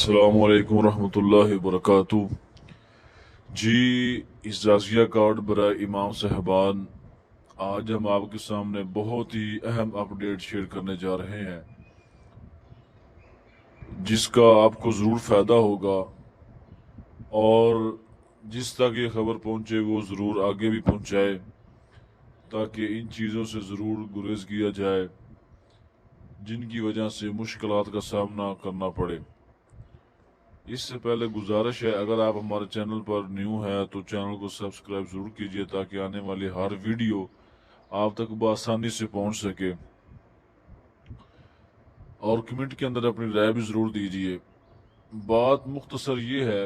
अस्सलाम वालेकुम रहमतुल्लाहि वबरकातुहू। जी, इजाज़िया कार्ड बराए इमाम साहबान, आज हम आपके सामने बहुत ही अहम अपडेट शेयर करने जा रहे हैं जिसका आपको ज़रूर फ़ायदा होगा और जिस तक ये खबर पहुंचे वो ज़रूर आगे भी पहुंचाए ताकि इन चीज़ों से ज़रूर गुरेज किया जाए जिनकी वजह से मुश्किलात का सामना करना पड़े। इससे पहले गुजारिश है, अगर आप हमारे चैनल पर न्यू हैं तो चैनल को सब्सक्राइब ज़रूर कीजिए ताकि आने वाली हर वीडियो आप तक बआसानी से पहुंच सके, और कमेंट के अंदर अपनी राय भी ज़रूर दीजिए। बात मुख्तसर ये है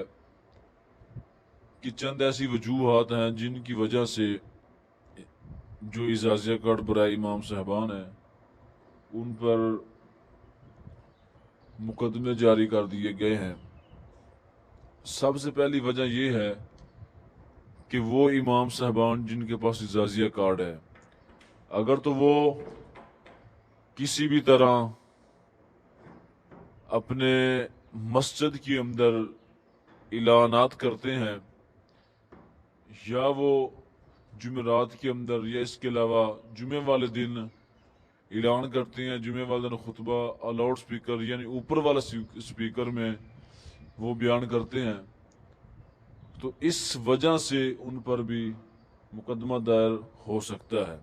कि चंद ऐसी वजूहात हैं जिनकी वजह से जो इजाज़िया कार्ड बराए इमाम साहबान हैं उन पर मुकदमे जारी कर दिए गए हैं। सबसे पहली वजह यह है कि वो इमाम साहबान जिनके पास इजाज़िया कार्ड है, अगर तो वो किसी भी तरह अपने मस्जिद के अंदर इलानात करते हैं या वो जुमेरात के अंदर या इसके अलावा जुमे वाले दिन ऐलान करते हैं, जुमे वाले दिन खुतबा लाउड स्पीकर यानी ऊपर वाला स्पीकर में वो बयान करते हैं, तो इस वजह से उन पर भी मुकदमा दायर हो सकता है।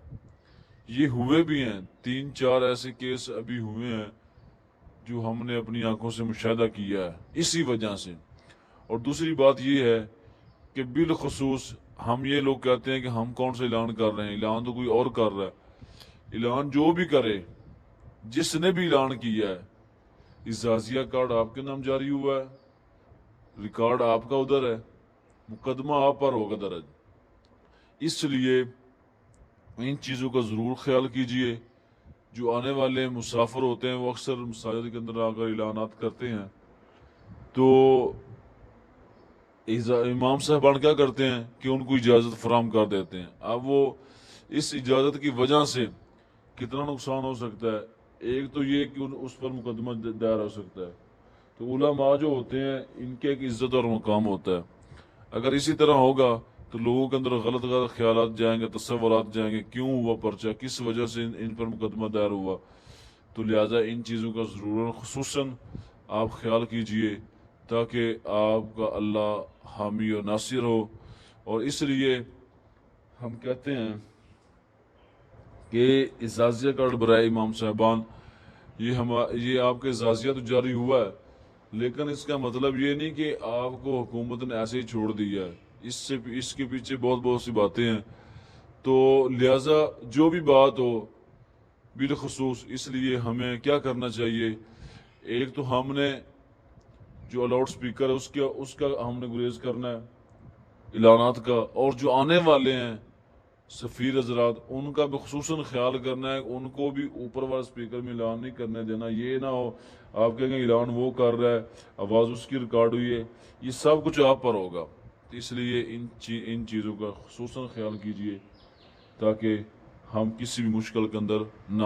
ये हुए भी हैं, 3-4 ऐसे केस अभी हुए हैं जो हमने अपनी आंखों से मुशाहिदा किया है इसी वजह से। और दूसरी बात ये है कि बिलखुसूस हम ये लोग कहते हैं कि हम कौन सा ऐलान कर रहे हैं, ऐलान तो कोई और कर रहा है। ऐलान जो भी करे, जिसने भी ऐलान किया है, इजाज़िया कार्ड आपके नाम जारी हुआ है, रिकॉर्ड आपका उधर है, मुकदमा आप पर होगा दर्ज। इसलिए इन चीज़ों का ज़रूर ख्याल कीजिए। जो आने वाले मुसाफिर होते हैं वो अक्सर मसाजिद के अंदर आकर ऐलानात करते हैं, तो इमाम साहबान क्या करते हैं कि उनको इजाज़त फराम कर देते हैं। अब वो इस इजाज़त की वजह से कितना नुकसान हो सकता है, एक तो ये कि उस पर मुकदमा दायर हो सकता है। तो उलमा जो होते हैं इनके एक इज्जत और मकाम होता है। अगर इसी तरह होगा तो लोगों के अंदर गलत गलत ख्यालात जाएंगे, तस्वुरात जाएंगे, क्यों हुआ पर्चा, किस वजह से इन पर मुकदमा दायर हुआ। तो लिहाजा इन चीज़ों का ज़रूर खुसूसन आप ख्याल कीजिए ताकि आपका अल्लाह हामी और नासिर हो। और इसलिए हम कहते हैं कि इजाज़िया कार्ड बराए इमाम साहबान, ये आपके इजाज़िया तो जारी हुआ है, लेकिन इसका मतलब ये नहीं कि आपको हुकूमत ने ऐसे ही छोड़ दिया है। इसके पीछे बहुत बहुत सी बातें हैं। तो लिहाजा जो भी बात हो, बिलखुसूस इसलिए हमें क्या करना चाहिए, एक तो हमने जो लाउड स्पीकर है उसका हमने गुरेज करना है ऐलानात का, और जो आने वाले हैं सफ़ीर हजरात उनका भी खुसूसन ख्याल करना है, उनको भी ऊपर वाले स्पीकर में ऐलान नहीं करने देना। ये ना हो आप कहेंगे ऐलान वो कर रहा है, आवाज़ उसकी रिकॉर्ड हुई है, ये सब कुछ आप पर होगा। तो इसलिए इन चीज़ों का खुसूसन ख्याल कीजिए ताकि हम किसी भी मुश्किल के अंदर ना